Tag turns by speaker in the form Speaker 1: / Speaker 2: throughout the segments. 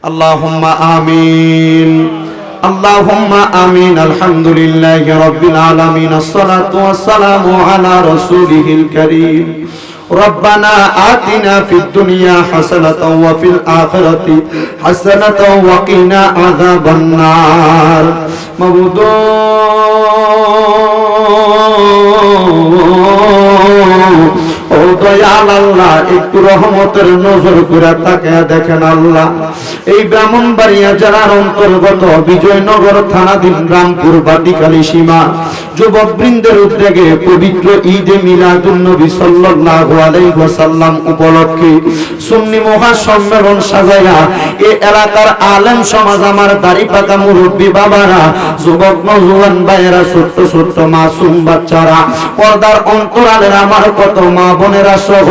Speaker 1: আল্লাহুম্মা আমিন। আল্লাহুম্মা আমিন। আলহামদুলিল্লাহি রাব্বিল আলামিন। আসসালাতু ওয়াসসালামু আলা রাসূলিহিল কারীম। ربنا آتنا في الدنيا حسنة وفي الآخرة حسنة وقنا عذاب النار معبود ও দয়াল আল্লাহ, একটু রহমতের নজর করে তাকিয়ে দেখেন আল্লাহ, এই ব্রাহ্মণবাড়িয়া জেলার অন্তর্গত বিজয়নগর থানাধীন রামপুর বাটিকালী সীমা যুবক বৃন্দের উদ্যোগে পবিত্র ঈদে মিলাদুন নবী সাল্লাল্লাহু আলাইহি ওয়াসাল্লাম উপলক্ষে সুন্নি মহাসম্মেলন সাজায়া এই এলাকার আলেম সমাজ, আমার দাড়ি পাকা মুরব্বী বাবারা, যুবক নওজোয়ান ভাইয়েরা, ছোট্ট ছোট্ট মাসুম বাচ্চারা, পর্দার অন্তরালের আমার কত মা বোনেরা সহ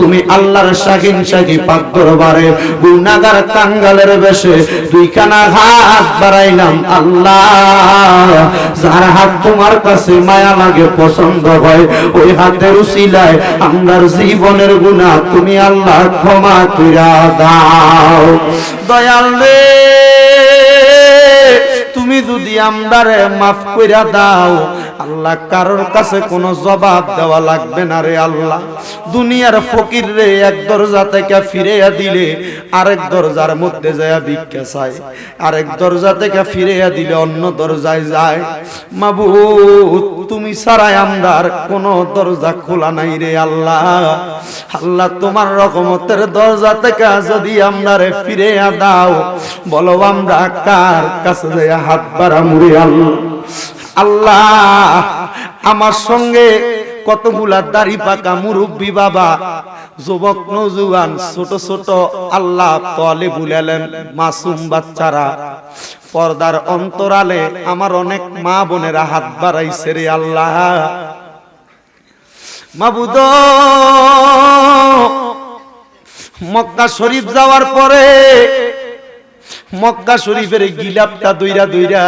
Speaker 1: তুমি আল্লাহর শাহিন শাহী পাক দরবারে গুনাহগার কাঙ্গালের বেশে দুইখানা হাত বাড়াইলাম আল্লাহ। যার হাত তোমার কাছে মায়া লাগে, পছন্দ হয়, ওই হাতের উসিলায় আমরার জীবনের গুনাহ তুমি আল্লাহ ক্ষমা কইরা দাও। দয়াল রে, তুমি যদি আমরারে মাফ কইরা দাও আল্লাহ, কারোর কাছে কোনো জবাব দেওয়া লাগবে না রে আল্লাহ। দুনিয়ার ফকির রে এক দরজা থেকে ফিরিয়ে দিলে আরেক দরজার মধ্যে যায় ভিক্ষা চায়, আরেক দরজা থেকে ফিরিয়ে দিলে অন্য দরজায় যায়। মাবুদ, তুমি ছাড়াই আমরার কোনো দরজা খোলা নাই রে আল্লাহ। আল্লাহ, তোমার রহমতের দরজা থেকে যদি আমরারে ফিরিয়ে দাও, বলো আমরা কার কাছে যায় হাত বাড়ামু রে আল্লাহ। আল্লাহ, আমার সঙ্গে কতগুলা দাড়ি পাকা মুরব্বী বাবা, যুবক নওজোয়ান, ছোট ছোট আল্লাহ তালেবুল ইলম মাসুম বাচ্চারা, পর্দার অন্তরালে আমার অনেক মা বোনেরা হাত বাড়াইছে রে আল্লাহ। মাবুদ, মক্কা শরীফ যাওয়ার পরে মক্কা শরীফের গিলাপটা দইরা দইরা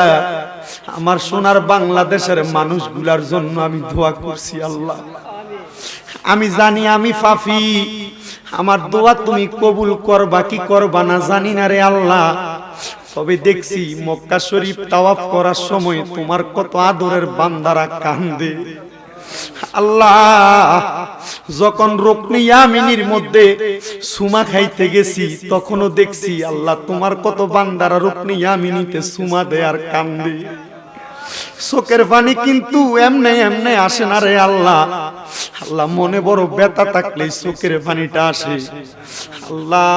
Speaker 1: আমার সোনার বাংলাদেশের মানুষগুলার জন্য আমি দোয়া করছি আল্লাহ। আমি জানি আমি পাপী, আমার দোয়া তুমি কবুল করবা কি করবা না জানি না রে আল্লাহ। তবে দেখছি মক্কা শরীফ তাওয়াফ করার সময় তোমার কত আদরের বান্দারা কান্দে আল্লাহ। যখন রুকনে ইয়ামিনীর মধ্যে সুমা খাইতে গেছি তখনও দেখছি আল্লাহ তোমার কত বান্দারা রুকনে ইয়ামিনীতে সুমা দেয় আর কান্দে। চোখের পানি কিন্তু এমনে এমনে আসে না রে আল্লাহ। আল্লাহ, মনে বড় ব্যথা থাকলে চোখের পানিটা আসে আল্লাহ।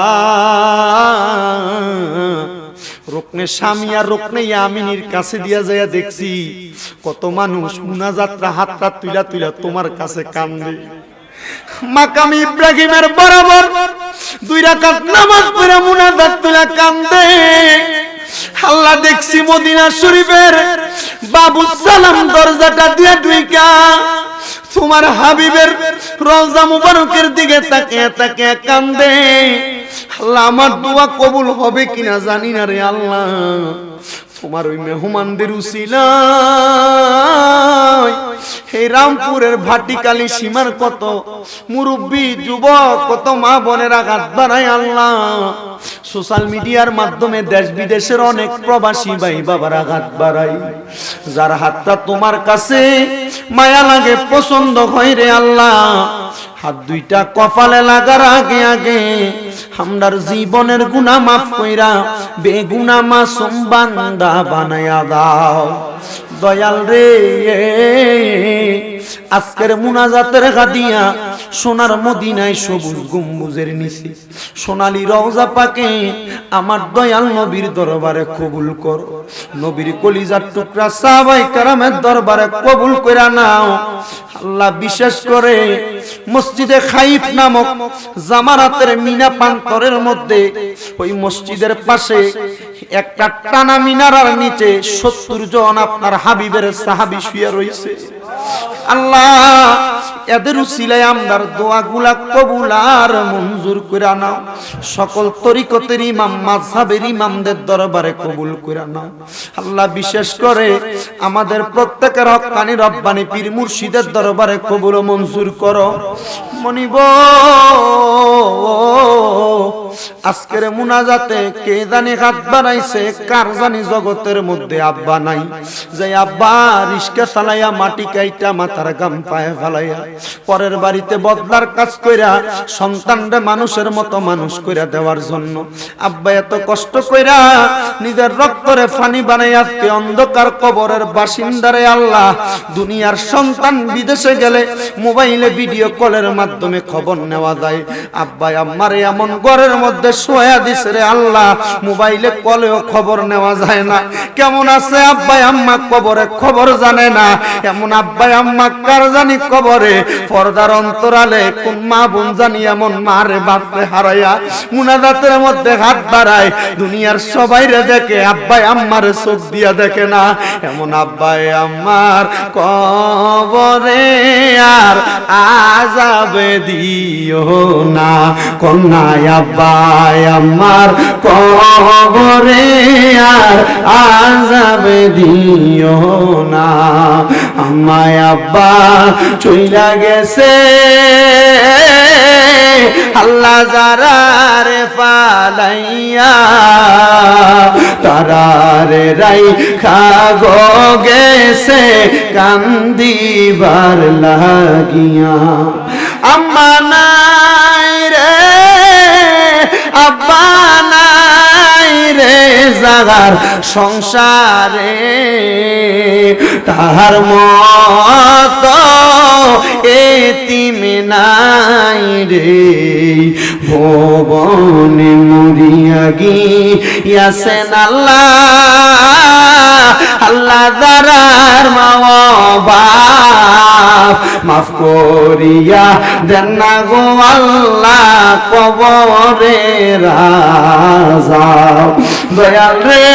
Speaker 1: রুকনে শামি আর রুকনে ইয়ামিনীর কাছে দিয়া যাইয়া দেখছি কত মানুষ মুনাজাতরা হাতটা তুইলা তুইলা তোমার কাছে কান্দে। মাকাম ইব্রাহিমের বরাবর 2 রাকাত নামাজ পড়ে মুনাজাত তুইলা কান্দে আল্লাহ। দেখছি মদিনা শরীফের বাবুস সালাম দরজাটা দিয়ে ঢুইকা তোমার হাবিবের রওজা মুবারকের দিকে তাকিয়ে তাকিয়ে কান্দে আল্লাহ। আমার দোয়া কবুল হবে কিনা জানি না রে আল্লাহ। তোমার ওই মেহমানদের উসিলায় এই রামপুরের ভাটিকালী সীমার কত মুরব্বী যুবক, কত মা বোনেরা হাত বাড়ায় আল্লাহ। সোশ্যাল মিডিয়ার মাধ্যমে দেশ বিদেশের অনেক প্রবাসী ভাই বাবারা হাত বাড়ায়। যার হাতটা তোমার কাছে মায়া লাগে, পছন্দ হয় রে আল্লাহ, হাত দুইটা কপালে লাগার আগে আগে আমরার জীবনের গুনাহ মাফ কইরা বেগুনাহ মাসুম বান্দা বানায়া দাও দয়াল রে। আজকের মুনাজাতের গাদিয়া সোনার মদিনায় সবুজ গম্বুজের নিচে সোনালী রওজা পাকে আমার দয়াল নবীর দরবারে কবুল কর। নবীর কলিজার টুকরা সাহাবায়ে কেরামের দরবারে কবুল কইরা নাও আল্লাহ। বিশেষ করে মসজিদে খাইফ নামক জামারাতের মিনা প্রান্তরের মধ্যে ওই মসজিদের পাশে একটা টানা মিনারার নিচে 70 জন আপনার হাবিবের সাহাবী শুয়ে রয়েছে আল্লাহ। এদের উসিলায় আমরার দোয়াগুলা কবুল আর মঞ্জুর কইরা নাও। সকল তরিকতের ইমাম মাযহাবের ইমামদের দরবারে কবুল কইরা নাও আল্লাহ। বিশেষ করে আমাদের প্রত্যেকের হক্কানি রব্বানি পীর মুর্শিদের দরবারে কবুল ও মঞ্জুর করো। মনিব আজকের মুনাজাতে কে জানি হাত বাড়াইছে, কার জানি জগতের মধ্যে আব্বা নাই, যে আব্বা রিস্কা চালাইয়া মাটি কাইটা মাথার গাম পায়ে ফেলাইয়া পরের বাড়িতে বদলার কাজ কইরা সন্তানরে মানুষের মতো মানুষ কইরা দেওয়ার জন্য আব্বা এত কষ্ট কইরা নিজের রক্তরে পানি বানাইয়া আজকে অন্ধকার কবরের বাসিন্দারে আল্লাহ দুনিয়ার সন্তান বিদেশে গেলে মোবাইলে ভিডিও কলের মাধ্যমে খবর নেওয়া যায়। আব্বা আম্মারে এমন ঘরের মধ্যে শোয়া দিছে রে আল্লাহ, মোবাইলে কলেও খবর নেওয়া যায় না। কেমন আছে আব্বা আম্মা কবরে খবর জানে না, এমন আব্বা আম্মা কার জানি কবরে পর্দার অন্তরালে কোন মা বোন জানি এমন মারে বাপরে হারাইয়া মুনাজাতের মধ্যে হাত বাড়ায় দুনিয়ার সবাইরে দেখে, আব্বা আম্মারে চোখ দিয়া দেখে না। এমন আব্বা আম্মার কবরে আর আযাবে দিও না, কন্যায় আব্বা আম্মার কবরে আর আযাবে দিও না। আম্মা আব্বা চইলা গেছে আল্লাহ যারারে ফালাইয়া, তারারে রাইখা গো গেছে কান্দিবার লাগিয়া। আম্মা নাই রে আব্বা নাই রে জাগার সংসারে, তাহার মতো এতিম নাই রে ভুবনে মরিয়া গিয়াছেন আল্লাহ, আল্লাহ দারার মা বাপ মাফ করিয়া দেন না গো আল্লাহ কবরে রাজা। দয়াল রে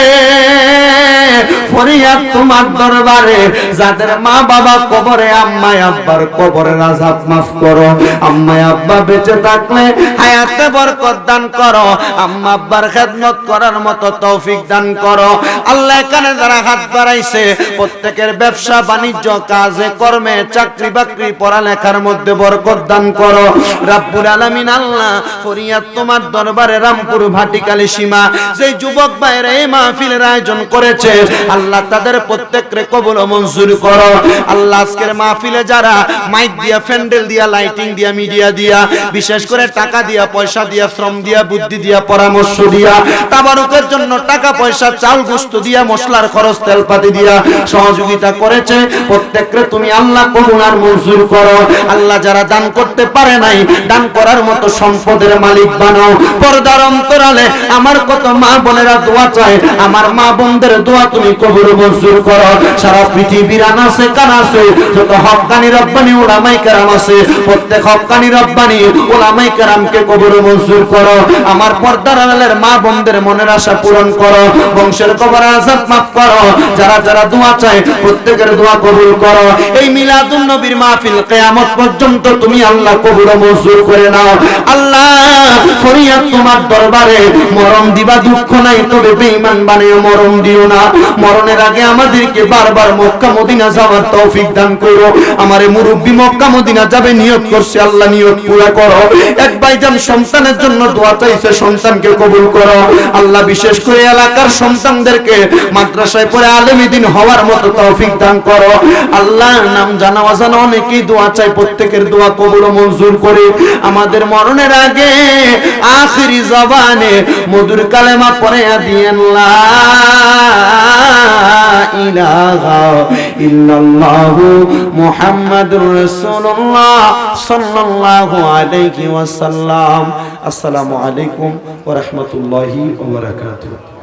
Speaker 1: ফরিয়াদ তোমার দরবারে, যাদের মা বাবা কবরে, আম্মা আব্বার কবরের আযাব মাফ করো। আম্মা আব্বা বেঁচে থাকলে হায়াতে বরকত দান করো, আম্মা আব্বার খেদমত করার মতো তৌফিক দান করো। আল্লাহ এখানে যারা হাত বাড়াইছে প্রত্যেকের ব্যবসা বাণিজ্য কাজে কর্মে চাকরি বাকরি পড়ালেখার মধ্যে বরকত দান করো রব্বুল আলামিন। আল্লাহ ফরিয়াদ তোমার দরবারে, রামপুর ভাটিকালি সীমা যেই যুবক ভাইরা এই মাহফিলের আয়োজন করেছে আল্লাহ তাদের প্রত্যেককে কবুল ও মঞ্জুর করো। আল্লাহ আজকের মাহফিলে যারা মাইক দিয়া, প্যান্ডেল দিয়া, লাইটিং দিয়া, মিডিয়া দিয়া, বিশেষ করে টাকা দিয়া, পয়সা দিয়া, শ্রম দিয়া, বুদ্ধি দিয়া, পরামর্শ দিয়া, তাবারুকের জন্য টাকা পয়সা, চাল গোশত দিয়া, মশলার খরচ, তেলপাতি দিয়া সহযোগিতা করেছে প্রত্যেককে তুমি আল্লাহ কবুল আর মঞ্জুর করো। আল্লাহ যারা দান করতে পারে নাই দান করার মতো সম্পদের মালিক বানাও। পর্দার অন্তরালে আমার কত মা বোনেরা দোয়া চায়, আমার মা বোনদের দোয়া তুমি কবুল মঞ্জুর করো। সারা পৃথিবীর আনাসে কানাসে যত হক্কানি রব্বানি উলামায়ে কেরাম আছে প্রত্যেক হক্কানি রব্বানি উলামায়ে কেরামকে কবুল মঞ্জুর করো। আমার পর্দার আড়ালের মা বোনদের মনের আশা পূরণ করো, বংশের কবর আযাব মাফ করো। যারা যারা দোয়া চায় প্রত্যেকের দোয়া কবুল করো। এই মিলাদুন নবীর মাহফিল কিয়ামত পর্যন্ত তুমি আল্লাহ কবুল মঞ্জুর করে নাও। আল্লাহ ফরিয়াদ তোমার দরবারে, মরণ দিবা দুঃখ নাই তবে বেঈমান বানিয়ে মরণ দিও না। মরণের আগে আমাদেরকে বারবার মক্কা মদিনা যাওয়ার তৌফিক দান করো। আমারে মুরব্বি মক্কা মদিনা যাবে নিয়ত করছে, আল্লাহ নিয়ত পুরা করো। এক ভাইজান সন্তানের জন্য দোয়া চাইছে, সন্তানকে কবুল করো। আল্লাহ বিশেষ করে এলাকার সন্তানদেরকে মাদ্রাসায় পড়ে আলেমী দ্বীন হওয়ার মতো তৌফিক দান করো। আল্লাহ নাম জানা অজানা অনেকেই দোয়া চাই, প্রত্যেকের দোয়া কবুল ও মঞ্জুর করে আমাদের মরণের আগে আখিরি জবানে মধুর কালেমা পড়ে দিয়েন লা ইলাহা ইল্লাল্লাহু মুহাম্মাদুর রাসূলুল্লাহ সাল্লাল্লাহু আলাইহি ওয়াসাল্লাম। আসসালামু আলাইকুম ওয়া রাহমাতুল্লাহি ওয়া বারাকাতুহু।